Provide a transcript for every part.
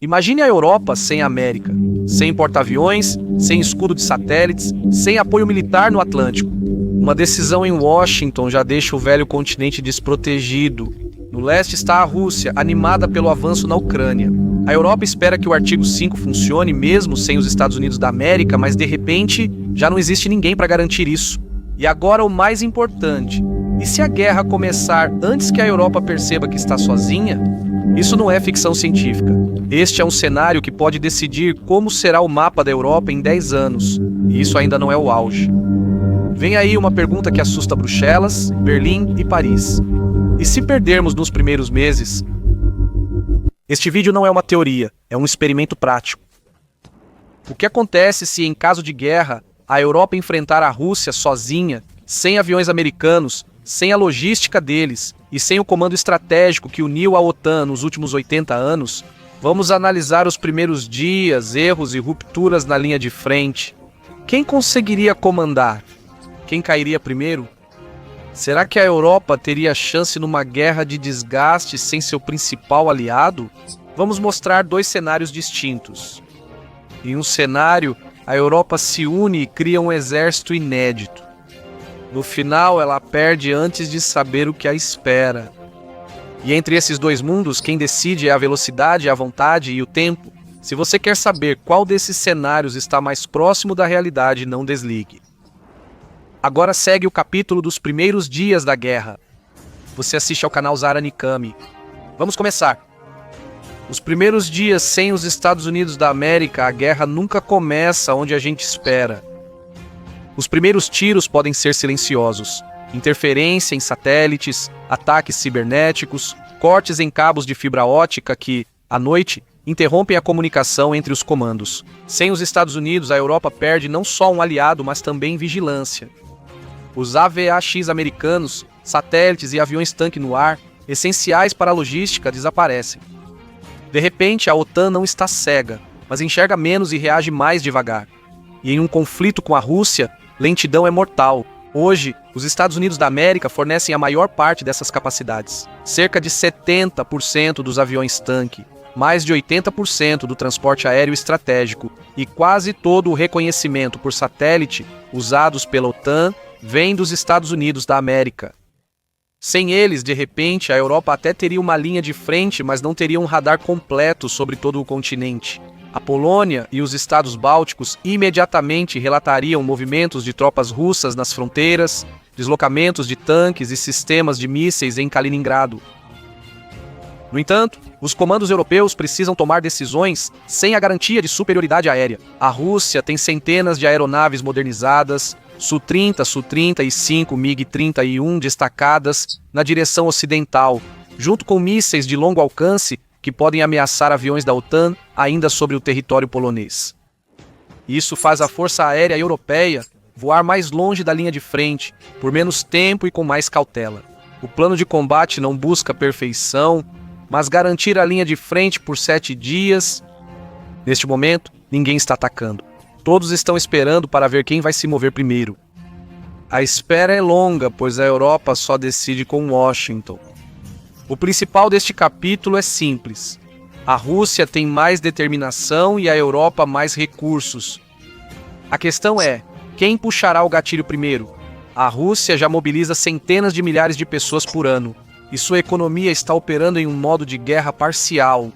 Imagine a Europa sem a América, sem porta-aviões, sem escudo de satélites, sem apoio militar no Atlântico. Uma decisão em Washington já deixa o velho continente desprotegido. No leste está a Rússia, animada pelo avanço na Ucrânia. A Europa espera que o artigo 5 funcione mesmo sem os Estados Unidos da América, mas de repente já não existe ninguém para garantir isso. E agora o mais importante: e se a guerra começar antes que a Europa perceba que está sozinha? Isso não é ficção científica. Este é um cenário que pode decidir como será o mapa da Europa em 10 anos. E isso ainda não é o auge. Vem aí uma pergunta que assusta Bruxelas, Berlim e Paris. E se perdermos nos primeiros meses? Este vídeo não é uma teoria, é um experimento prático. O que acontece se, em caso de guerra, a Europa enfrentar a Rússia sozinha, sem aviões americanos, sem a logística deles e sem o comando estratégico que uniu a OTAN nos últimos 80 anos? Vamos analisar os primeiros dias, erros e rupturas na linha de frente. Quem conseguiria comandar? Quem cairia primeiro? Será que a Europa teria chance numa guerra de desgaste sem seu principal aliado? Vamos mostrar dois cenários distintos. Em um cenário, a Europa se une e cria um exército inédito. No final, ela perde antes de saber o que a espera. E entre esses dois mundos, quem decide é a velocidade, a vontade e o tempo. Se você quer saber qual desses cenários está mais próximo da realidade, não desligue. Agora segue o capítulo dos primeiros dias da guerra. Você assiste ao canal Zara Nikami. Vamos começar. Os primeiros dias sem os Estados Unidos da América, a guerra nunca começa onde a gente espera. Os primeiros tiros podem ser silenciosos. Interferência em satélites, ataques cibernéticos, cortes em cabos de fibra ótica que, à noite, interrompem a comunicação entre os comandos. Sem os Estados Unidos, a Europa perde não só um aliado, mas também vigilância. Os AVAX americanos, satélites e aviões-tanque no ar, essenciais para a logística, desaparecem. De repente, a OTAN não está cega, mas enxerga menos e reage mais devagar. E em um conflito com a Rússia, lentidão é mortal. Hoje, os Estados Unidos da América fornecem a maior parte dessas capacidades. Cerca de 70% dos aviões-tanque, mais de 80% do transporte aéreo estratégico e quase todo o reconhecimento por satélite usados pela OTAN vem dos Estados Unidos da América. Sem eles, de repente, a Europa até teria uma linha de frente, mas não teria um radar completo sobre todo o continente. A Polônia e os estados bálticos imediatamente relatariam movimentos de tropas russas nas fronteiras, deslocamentos de tanques e sistemas de mísseis em Kaliningrado. No entanto, os comandos europeus precisam tomar decisões sem a garantia de superioridade aérea. A Rússia tem centenas de aeronaves modernizadas, Su-30, Su-35, MiG-31 destacadas na direção ocidental, junto com mísseis de longo alcance que podem ameaçar aviões da OTAN ainda sobre o território polonês. Isso faz a Força Aérea Europeia voar mais longe da linha de frente, por menos tempo e com mais cautela. O plano de combate não busca perfeição, mas garantir a linha de frente por 7 dias. Neste momento, ninguém está atacando. Todos estão esperando para ver quem vai se mover primeiro. A espera é longa, pois a Europa só decide com Washington. O principal deste capítulo é simples. A Rússia tem mais determinação e a Europa mais recursos. A questão é, quem puxará o gatilho primeiro? A Rússia já mobiliza centenas de milhares de pessoas por ano, e sua economia está operando em um modo de guerra parcial.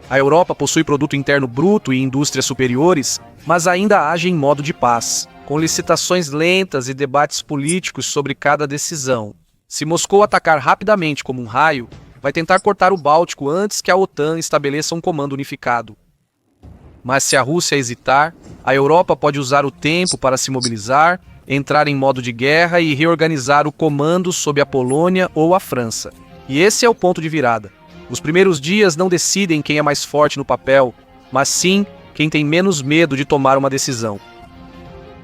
A Europa possui produto interno bruto e indústrias superiores, mas ainda age em modo de paz, com licitações lentas e debates políticos sobre cada decisão. Se Moscou atacar rapidamente como um raio, vai tentar cortar o Báltico antes que a OTAN estabeleça um comando unificado. Mas se a Rússia hesitar, a Europa pode usar o tempo para se mobilizar, entrar em modo de guerra e reorganizar o comando sob a Polônia ou a França. E esse é o ponto de virada. Os primeiros dias não decidem quem é mais forte no papel, mas sim quem tem menos medo de tomar uma decisão.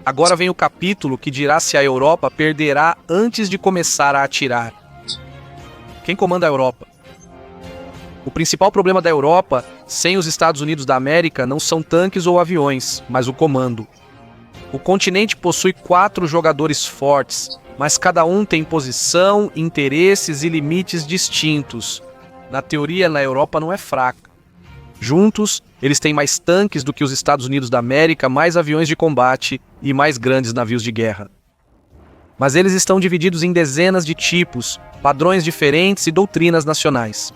Agora vem o capítulo que dirá se a Europa perderá antes de começar a atirar. Quem comanda a Europa? O principal problema da Europa, sem os Estados Unidos da América, não são tanques ou aviões, mas o comando. O continente possui 4 jogadores fortes, mas cada um tem posição, interesses e limites distintos. Na teoria, a Europa não é fraca, Juntos, eles têm mais tanques do que os Estados Unidos da América, mais aviões de combate e mais grandes navios de guerra. Mas eles estão divididos em dezenas de tipos, padrões diferentes e doutrinas nacionais.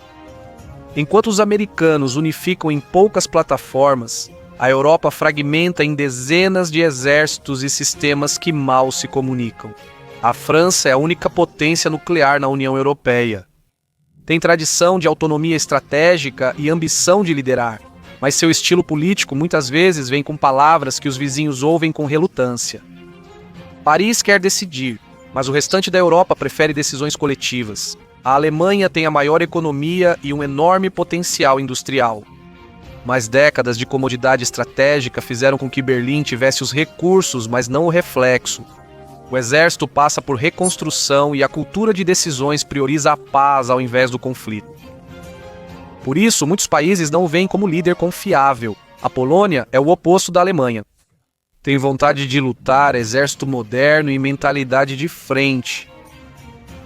Enquanto os americanos unificam em poucas plataformas, a Europa fragmenta em dezenas de exércitos e sistemas que mal se comunicam. A França é a única potência nuclear na União Europeia. Tem tradição de autonomia estratégica e ambição de liderar, mas seu estilo político muitas vezes vem com palavras que os vizinhos ouvem com relutância. Paris quer decidir, mas o restante da Europa prefere decisões coletivas. A Alemanha tem a maior economia e um enorme potencial industrial. Mas décadas de comodidade estratégica fizeram com que Berlim tivesse os recursos, mas não o reflexo. O exército passa por reconstrução e a cultura de decisões prioriza a paz ao invés do conflito. Por isso, muitos países não o veem como líder confiável. A Polônia é o oposto da Alemanha. Tem vontade de lutar, exército moderno e mentalidade de frente.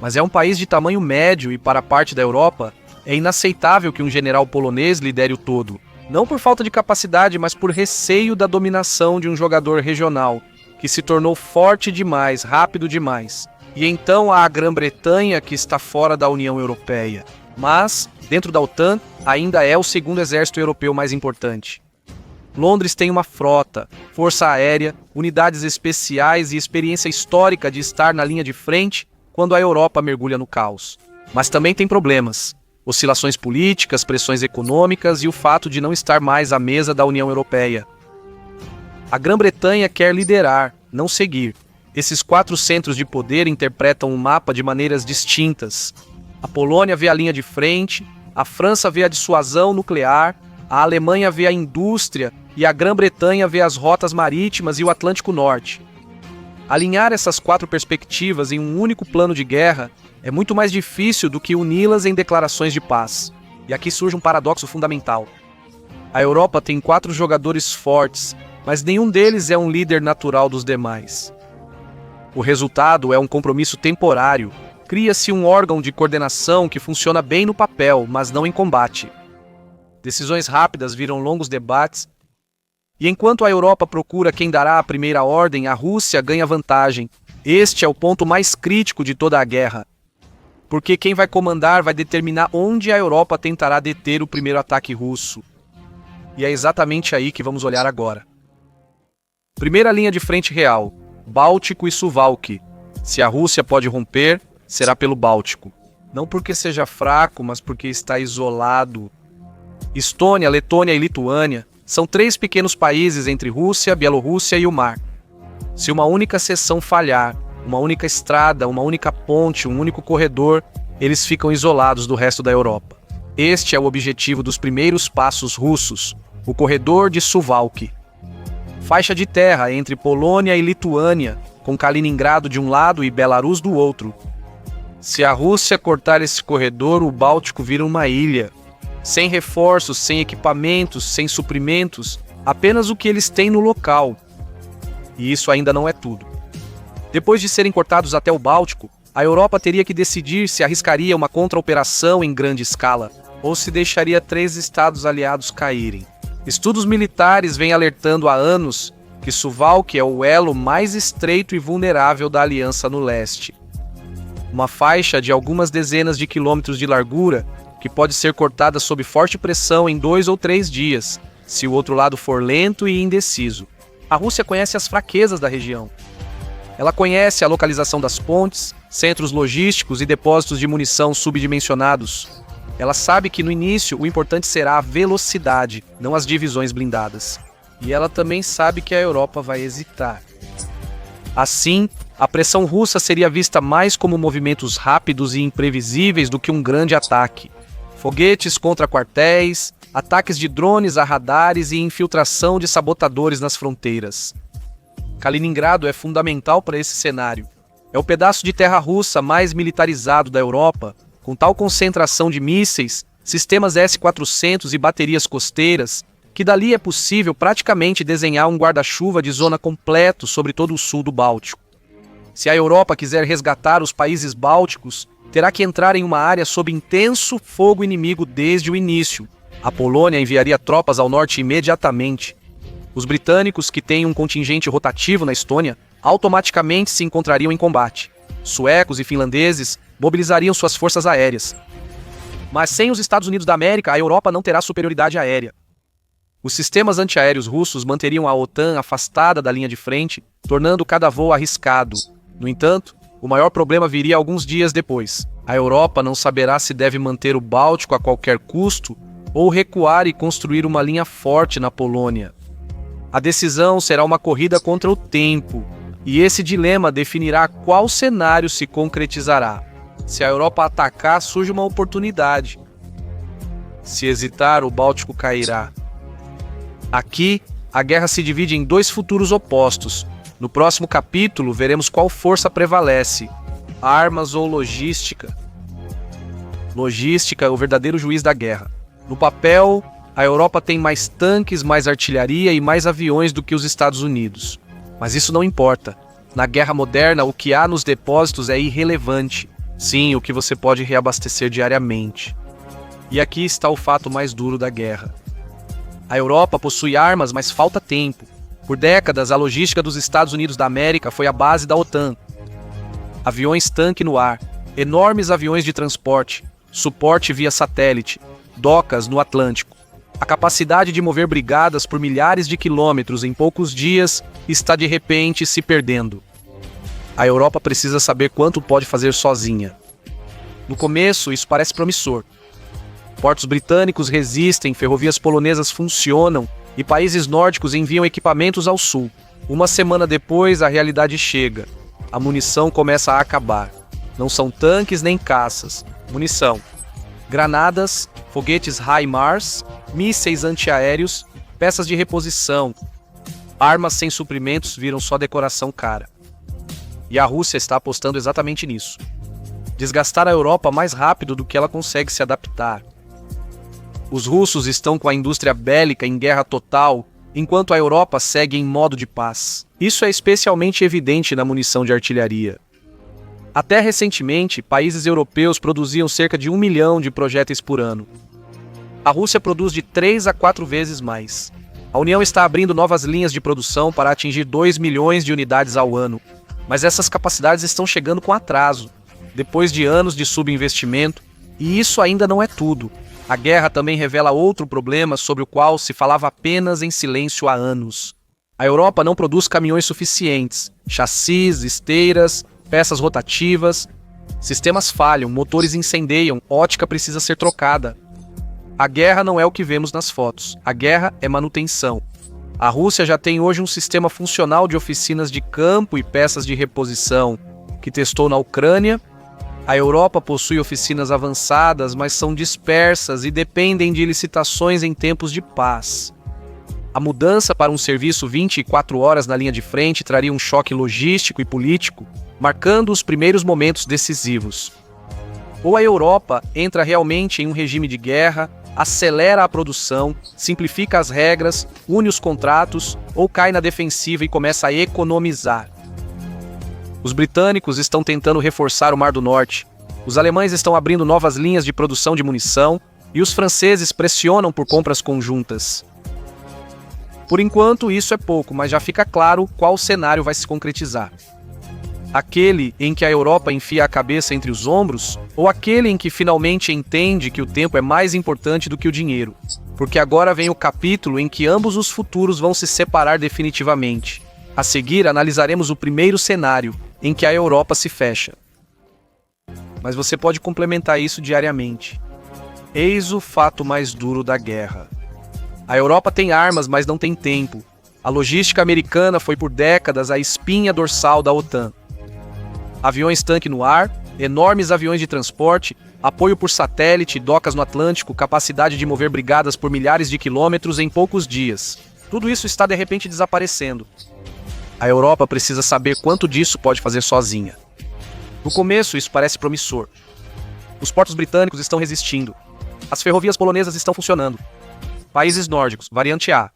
Mas é um país de tamanho médio e, para parte da Europa, é inaceitável que um general polonês lidere o todo. Não por falta de capacidade, mas por receio da dominação de um jogador regional, que se tornou forte demais, rápido demais. E então há a Grã-Bretanha, que está fora da União Europeia. Mas, dentro da OTAN, ainda é o segundo exército europeu mais importante. Londres tem uma frota, força aérea, unidades especiais e experiência histórica de estar na linha de frente quando a Europa mergulha no caos. Mas também tem problemas. Oscilações políticas, pressões econômicas e o fato de não estar mais à mesa da União Europeia. A Grã-Bretanha quer liderar, não seguir. Esses 4 centros de poder interpretam o mapa de maneiras distintas. A Polônia vê a linha de frente, a França vê a dissuasão nuclear, a Alemanha vê a indústria e a Grã-Bretanha vê as rotas marítimas e o Atlântico Norte. Alinhar essas 4 perspectivas em um único plano de guerra é muito mais difícil do que uni-las em declarações de paz. E aqui surge um paradoxo fundamental. A Europa tem 4 jogadores fortes, mas nenhum deles é um líder natural dos demais. O resultado é um compromisso temporário. Cria-se um órgão de coordenação que funciona bem no papel, mas não em combate. Decisões rápidas viram longos debates. E enquanto a Europa procura quem dará a primeira ordem, a Rússia ganha vantagem. Este é o ponto mais crítico de toda a guerra. Porque quem vai comandar vai determinar onde a Europa tentará deter o primeiro ataque russo. E é exatamente aí que vamos olhar agora. Primeira linha de frente real, Báltico e Suwałki. Se a Rússia pode romper, será pelo Báltico. Não porque seja fraco, mas porque está isolado. Estônia, Letônia e Lituânia são 3 pequenos países entre Rússia, Bielorrússia e o mar. Se uma única seção falhar, uma única estrada, uma única ponte, um único corredor, eles ficam isolados do resto da Europa. Este é o objetivo dos primeiros passos russos, o corredor de Suwałki. Faixa de terra entre Polônia e Lituânia, com Kaliningrado de um lado e Belarus do outro. Se a Rússia cortar esse corredor, o Báltico vira uma ilha. Sem reforços, sem equipamentos, sem suprimentos, apenas o que eles têm no local. E isso ainda não é tudo. Depois de serem cortados até o Báltico, a Europa teria que decidir se arriscaria uma contra-operação em grande escala, ou se deixaria 3 estados aliados caírem. Estudos militares vêm alertando há anos que Suwałki é o elo mais estreito e vulnerável da aliança no leste. Uma faixa de algumas dezenas de quilômetros de largura que pode ser cortada sob forte pressão em 2 ou 3 dias, se o outro lado for lento e indeciso. A Rússia conhece as fraquezas da região. Ela conhece a localização das pontes, centros logísticos e depósitos de munição subdimensionados. Ela sabe que no início o importante será a velocidade, não as divisões blindadas. E ela também sabe que a Europa vai hesitar. Assim, a pressão russa seria vista mais como movimentos rápidos e imprevisíveis do que um grande ataque. Foguetes contra quartéis, ataques de drones a radares e infiltração de sabotadores nas fronteiras. Kaliningrado é fundamental para esse cenário. É o pedaço de terra russa mais militarizado da Europa, com tal concentração de mísseis, sistemas S-400 e baterias costeiras, que dali é possível praticamente desenhar um guarda-chuva de zona completo sobre todo o sul do Báltico. Se a Europa quiser resgatar os países bálticos, terá que entrar em uma área sob intenso fogo inimigo desde o início, A Polônia enviaria tropas ao norte imediatamente. Os britânicos, que têm um contingente rotativo na Estônia, automaticamente se encontrariam em combate. Suecos e finlandeses mobilizariam suas forças aéreas. Mas sem os Estados Unidos da América, a Europa não terá superioridade aérea. Os sistemas antiaéreos russos manteriam a OTAN afastada da linha de frente, tornando cada voo arriscado. No entanto, o maior problema viria alguns dias depois. A Europa não saberá se deve manter o Báltico a qualquer custo ou recuar e construir uma linha forte na Polônia. A decisão será uma corrida contra o tempo, e esse dilema definirá qual cenário se concretizará. Se a Europa atacar, surge uma oportunidade. Se hesitar, o Báltico cairá. Aqui, a guerra se divide em dois futuros opostos. No próximo capítulo, veremos qual força prevalece: armas ou logística. Logística é o verdadeiro juiz da guerra. No papel, a Europa tem mais tanques, mais artilharia e mais aviões do que os Estados Unidos. Mas isso não importa. Na guerra moderna, o que há nos depósitos é irrelevante. Sim, o que você pode reabastecer diariamente. E aqui está o fato mais duro da guerra. A Europa possui armas, mas falta tempo. Por décadas, a logística dos Estados Unidos da América foi a base da OTAN. Aviões-tanque no ar, enormes aviões de transporte, suporte via satélite, docas no Atlântico. A capacidade de mover brigadas por milhares de quilômetros em poucos dias está de repente se perdendo. A Europa precisa saber quanto pode fazer sozinha. No começo, isso parece promissor. Portos britânicos resistem, ferrovias polonesas funcionam e países nórdicos enviam equipamentos ao sul. Uma semana depois, a realidade chega. A munição começa a acabar. Não são tanques nem caças. Munição: granadas, foguetes HIMARS, mísseis antiaéreos, peças de reposição. Armas sem suprimentos viram só decoração cara. E a Rússia está apostando exatamente nisso. Desgastar a Europa mais rápido do que ela consegue se adaptar. Os russos estão com a indústria bélica em guerra total, enquanto a Europa segue em modo de paz. Isso é especialmente evidente na munição de artilharia. Até recentemente, países europeus produziam cerca de 1 milhão de projéteis por ano. A Rússia produz de 3 a 4 vezes mais. A União está abrindo novas linhas de produção para atingir 2 milhões de unidades ao ano, mas essas capacidades estão chegando com atraso, depois de anos de subinvestimento, e isso ainda não é tudo. A guerra também revela outro problema sobre o qual se falava apenas em silêncio há anos. A Europa não produz caminhões suficientes, chassis, esteiras, peças rotativas. Sistemas falham, motores incendeiam, ótica precisa ser trocada. A guerra não é o que vemos nas fotos. A guerra é manutenção. A Rússia já tem hoje um sistema funcional de oficinas de campo e peças de reposição, que testou na Ucrânia. A Europa possui oficinas avançadas, mas são dispersas e dependem de licitações em tempos de paz. A mudança para um serviço 24 horas na linha de frente traria um choque logístico e político, marcando os primeiros momentos decisivos. Ou a Europa entra realmente em um regime de guerra, acelera a produção, simplifica as regras, une os contratos, ou cai na defensiva e começa a economizar. Os britânicos estão tentando reforçar o Mar do Norte, os alemães estão abrindo novas linhas de produção de munição e os franceses pressionam por compras conjuntas. Por enquanto, isso é pouco, mas já fica claro qual cenário vai se concretizar. Aquele em que a Europa enfia a cabeça entre os ombros, ou aquele em que finalmente entende que o tempo é mais importante do que o dinheiro? Porque agora vem o capítulo em que ambos os futuros vão se separar definitivamente. A seguir, analisaremos o primeiro cenário, em que a Europa se fecha. Mas você pode complementar isso diariamente. Eis o fato mais duro da guerra. A Europa tem armas, mas não tem tempo. A logística americana foi por décadas a espinha dorsal da OTAN. Aviões-tanque no ar, enormes aviões de transporte, apoio por satélite, docas no Atlântico, capacidade de mover brigadas por milhares de quilômetros em poucos dias. Tudo isso está de repente desaparecendo. A Europa precisa saber quanto disso pode fazer sozinha. No começo, isso parece promissor. Os portos britânicos estão resistindo. As ferrovias polonesas estão funcionando. Países nórdicos, variante A.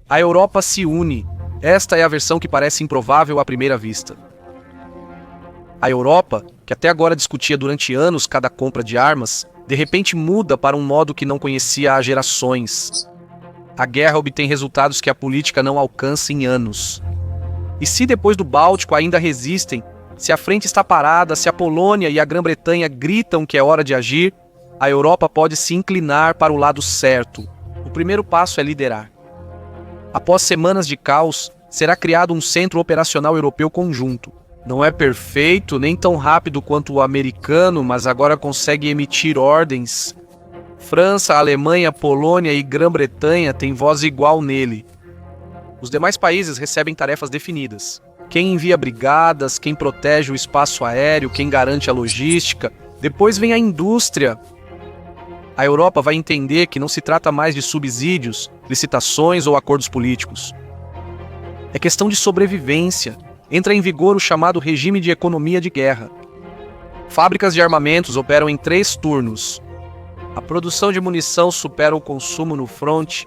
A Europa se une. Esta é a versão que parece improvável à primeira vista. A Europa que até agora discutia durante anos cada compra de armas, de repente muda para um modo que não conhecia há gerações. A guerra obtém resultados que a política não alcança em anos. E se depois do Báltico ainda resistem, se a frente está parada, se a Polônia e a Grã-Bretanha gritam que é hora de agir, a Europa pode se inclinar para o lado certo. O primeiro passo é liderar. Após semanas de caos, será criado um centro operacional europeu conjunto. Não é perfeito, nem tão rápido quanto o americano, mas agora consegue emitir ordens. França, Alemanha, Polônia e Grã-Bretanha têm voz igual nele. Os demais países recebem tarefas definidas. Quem envia brigadas, quem protege o espaço aéreo, quem garante a logística. Depois vem a indústria. A Europa vai entender que não se trata mais de subsídios, licitações ou acordos políticos. É questão de sobrevivência. Entra em vigor o chamado regime de economia de guerra. Fábricas de armamentos operam em 3 turnos. A produção de munição supera o consumo no fronte.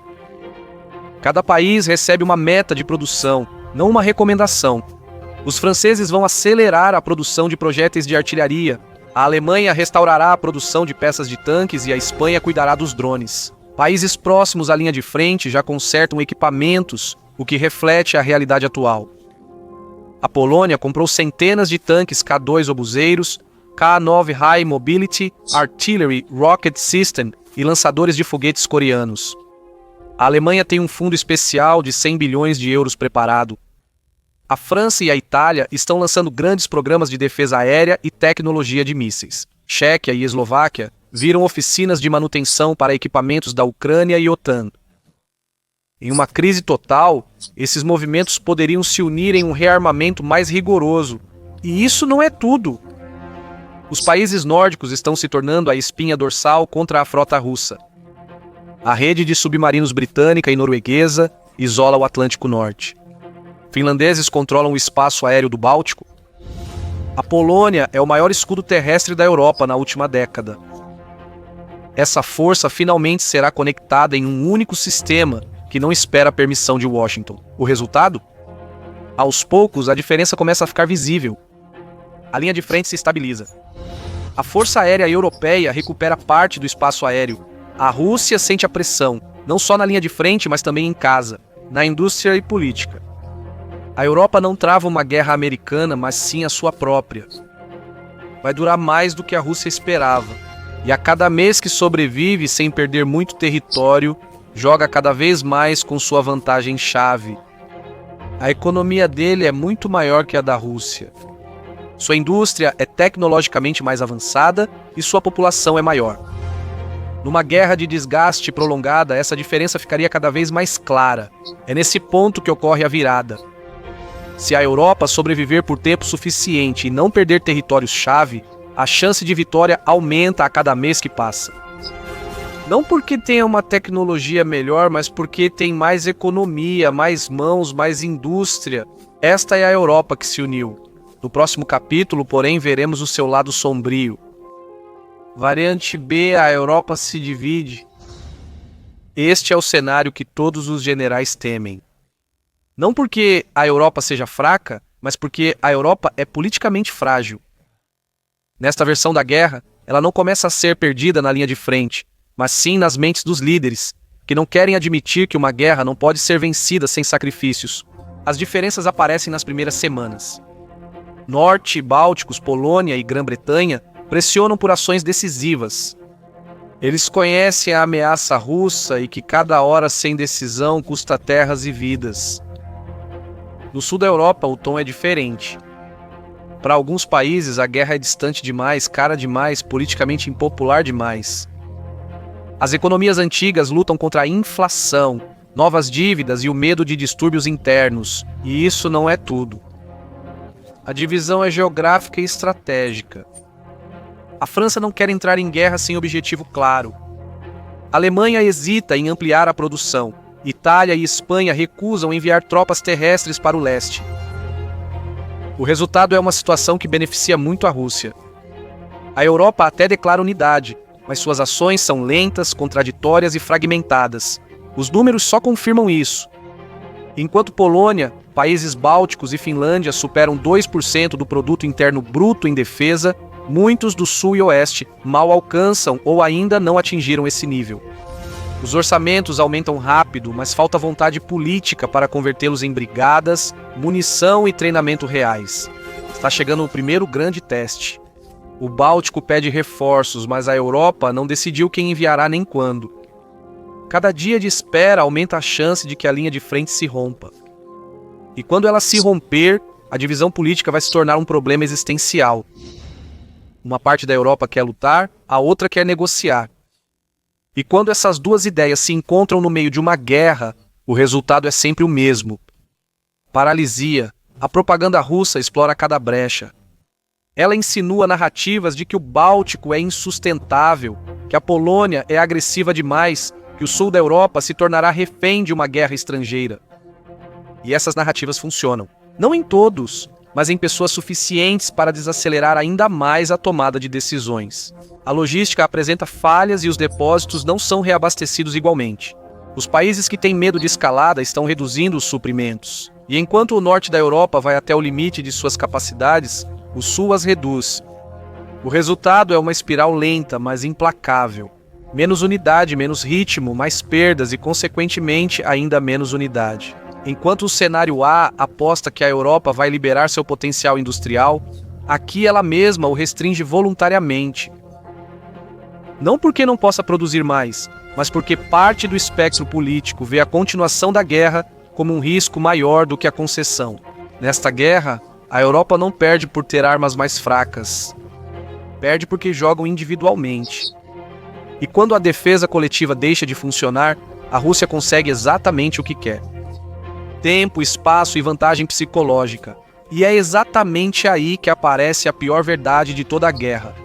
Cada país recebe uma meta de produção, não uma recomendação. Os franceses vão acelerar a produção de projéteis de artilharia. A Alemanha restaurará a produção de peças de tanques e a Espanha cuidará dos drones. Países próximos à linha de frente já consertam equipamentos, o que reflete a realidade atual. A Polônia comprou centenas de tanques K2 obuseiros, K9 High Mobility Artillery Rocket System e lançadores de foguetes coreanos. A Alemanha tem um fundo especial de 100 bilhões de euros preparado. A França e a Itália estão lançando grandes programas de defesa aérea e tecnologia de mísseis. Chequia e Eslováquia viram oficinas de manutenção para equipamentos da Ucrânia e OTAN. Em uma crise total, esses movimentos poderiam se unir em um rearmamento mais rigoroso. E isso não é tudo. Os países nórdicos estão se tornando a espinha dorsal contra a frota russa. A rede de submarinos britânica e norueguesa isola o Atlântico Norte. Finlandeses controlam o espaço aéreo do Báltico. A Polônia é o maior escudo terrestre da Europa na última década. Essa força finalmente será conectada em um único sistema que não espera a permissão de Washington. O resultado? Aos poucos, a diferença começa a ficar visível. A linha de frente se estabiliza. A Força Aérea Europeia recupera parte do espaço aéreo. A Rússia sente a pressão, não só na linha de frente, mas também em casa, na indústria e política. A Europa não trava uma guerra americana, mas sim a sua própria. Vai durar mais do que a Rússia esperava, e a cada mês que sobrevive sem perder muito território, joga cada vez mais com sua vantagem-chave. A economia dele é muito maior que a da Rússia. Sua indústria é tecnologicamente mais avançada e sua população é maior. Numa guerra de desgaste prolongada, essa diferença ficaria cada vez mais clara. É nesse ponto que ocorre a virada. Se a Europa sobreviver por tempo suficiente e não perder territórios-chave, a chance de vitória aumenta a cada mês que passa. Não porque tenha uma tecnologia melhor, mas porque tem mais economia, mais mãos, mais indústria. Esta é a Europa que se uniu. No próximo capítulo, porém, veremos o seu lado sombrio. Variante B, a Europa se divide. Este é o cenário que todos os generais temem. Não porque a Europa seja fraca, mas porque a Europa é politicamente frágil. Nesta versão da guerra, ela não começa a ser perdida na linha de frente, mas sim nas mentes dos líderes, que não querem admitir que uma guerra não pode ser vencida sem sacrifícios. As diferenças aparecem nas primeiras semanas. Norte, Bálticos, Polônia e Grã-Bretanha pressionam por ações decisivas. Eles conhecem a ameaça russa e que cada hora sem decisão custa terras e vidas. No sul da Europa, o tom é diferente. Para alguns países, a guerra é distante demais, cara demais, politicamente impopular demais. As economias antigas lutam contra a inflação, novas dívidas e o medo de distúrbios internos. E isso não é tudo. A divisão é geográfica e estratégica. A França não quer entrar em guerra sem objetivo claro. A Alemanha hesita em ampliar a produção. Itália e Espanha recusam enviar tropas terrestres para o leste. O resultado é uma situação que beneficia muito a Rússia. A Europa até declara unidade, mas suas ações são lentas, contraditórias e fragmentadas. Os números só confirmam isso. Enquanto Polônia, países bálticos e Finlândia superam 2% do produto interno bruto em defesa, Muitos do sul e oeste mal alcançam ou ainda não atingiram esse nível. Os orçamentos aumentam rápido, mas falta vontade política para convertê-los em brigadas, munição e treinamento reais. Está chegando o primeiro grande teste. O Báltico pede reforços, mas a Europa não decidiu quem enviará nem quando. Cada dia de espera aumenta a chance de que a linha de frente se rompa. E quando ela se romper, a divisão política vai se tornar um problema existencial. Uma parte da Europa quer lutar, a outra quer negociar. E quando essas duas ideias se encontram no meio de uma guerra, o resultado é sempre o mesmo. Paralisia. A propaganda russa explora cada brecha. Ela insinua narrativas de que o Báltico é insustentável, que a Polônia é agressiva demais, que o sul da Europa se tornará refém de uma guerra estrangeira. E essas narrativas funcionam. Não em todos, mas em pessoas suficientes para desacelerar ainda mais a tomada de decisões. A logística apresenta falhas e os depósitos não são reabastecidos igualmente. Os países que têm medo de escalada estão reduzindo os suprimentos. E enquanto o norte da Europa vai até o limite de suas capacidades, o sul as reduz. O resultado é uma espiral lenta, mas implacável. Menos unidade, menos ritmo, mais perdas e, consequentemente, ainda menos unidade. Enquanto o cenário A aposta que a Europa vai liberar seu potencial industrial, aqui ela mesma o restringe voluntariamente. Não porque não possa produzir mais, mas porque parte do espectro político vê a continuação da guerra como um risco maior do que a concessão. Nesta guerra, a Europa não perde por ter armas mais fracas. Perde porque jogam individualmente. E quando a defesa coletiva deixa de funcionar, a Rússia consegue exatamente o que quer. Tempo, espaço e vantagem psicológica. E é exatamente aí que aparece a pior verdade de toda a guerra.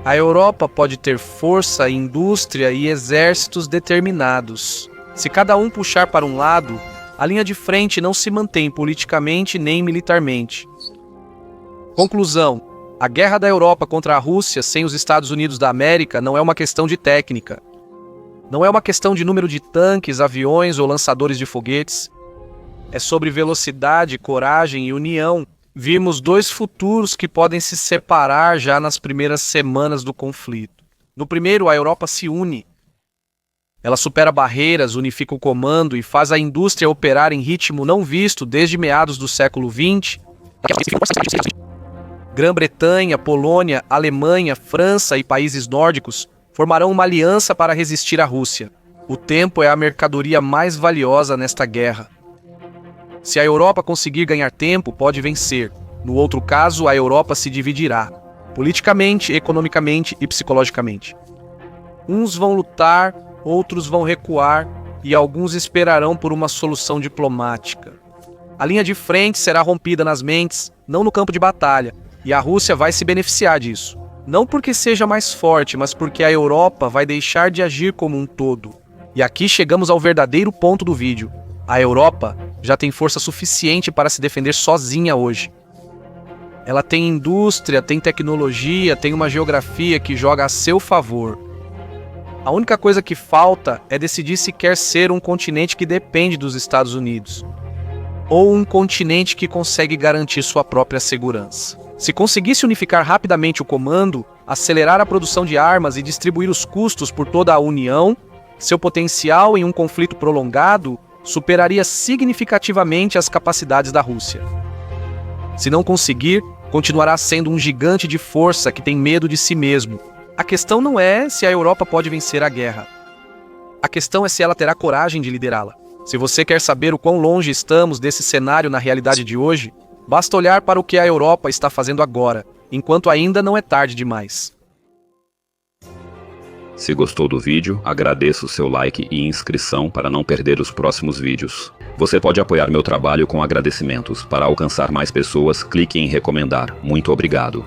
A Europa pode ter força, indústria e exércitos determinados. Se cada um puxar para um lado, a linha de frente não se mantém politicamente nem militarmente. Conclusão: a guerra da Europa contra a Rússia sem os Estados Unidos da América não é uma questão de técnica. Não é uma questão de número de tanques, aviões ou lançadores de foguetes. É sobre velocidade, coragem e união. Vimos dois futuros que podem se separar já nas primeiras semanas do conflito. No primeiro, a Europa se une. Ela supera barreiras, unifica o comando e faz a indústria operar em ritmo não visto desde meados do século XX. Grã-Bretanha, Polônia, Alemanha, França e países nórdicos formarão uma aliança para resistir à Rússia. O tempo é a mercadoria mais valiosa nesta guerra. Se a Europa conseguir ganhar tempo, pode vencer. No outro caso, a Europa se dividirá, politicamente, economicamente e psicologicamente. Uns vão lutar, outros vão recuar e alguns esperarão por uma solução diplomática. A linha de frente será rompida nas mentes, não no campo de batalha, e a Rússia vai se beneficiar disso. Não porque seja mais forte, mas porque a Europa vai deixar de agir como um todo. E aqui chegamos ao verdadeiro ponto do vídeo. A Europa já tem força suficiente para se defender sozinha hoje. Ela tem indústria, tem tecnologia, tem uma geografia que joga a seu favor. A única coisa que falta é decidir se quer ser um continente que depende dos Estados Unidos, ou um continente que consegue garantir sua própria segurança. Se conseguisse unificar rapidamente o comando, acelerar a produção de armas e distribuir os custos por toda a União, seu potencial em um conflito prolongado superaria significativamente as capacidades da Rússia. Se não conseguir, continuará sendo um gigante de força que tem medo de si mesmo. A questão não é se a Europa pode vencer a guerra. A questão é se ela terá coragem de liderá-la. Se você quer saber o quão longe estamos desse cenário na realidade de hoje, basta olhar para o que a Europa está fazendo agora, enquanto ainda não é tarde demais. Se gostou do vídeo, agradeço o seu like e inscrição para não perder os próximos vídeos. Você pode apoiar meu trabalho com agradecimentos. Para alcançar mais pessoas, clique em recomendar. Muito obrigado.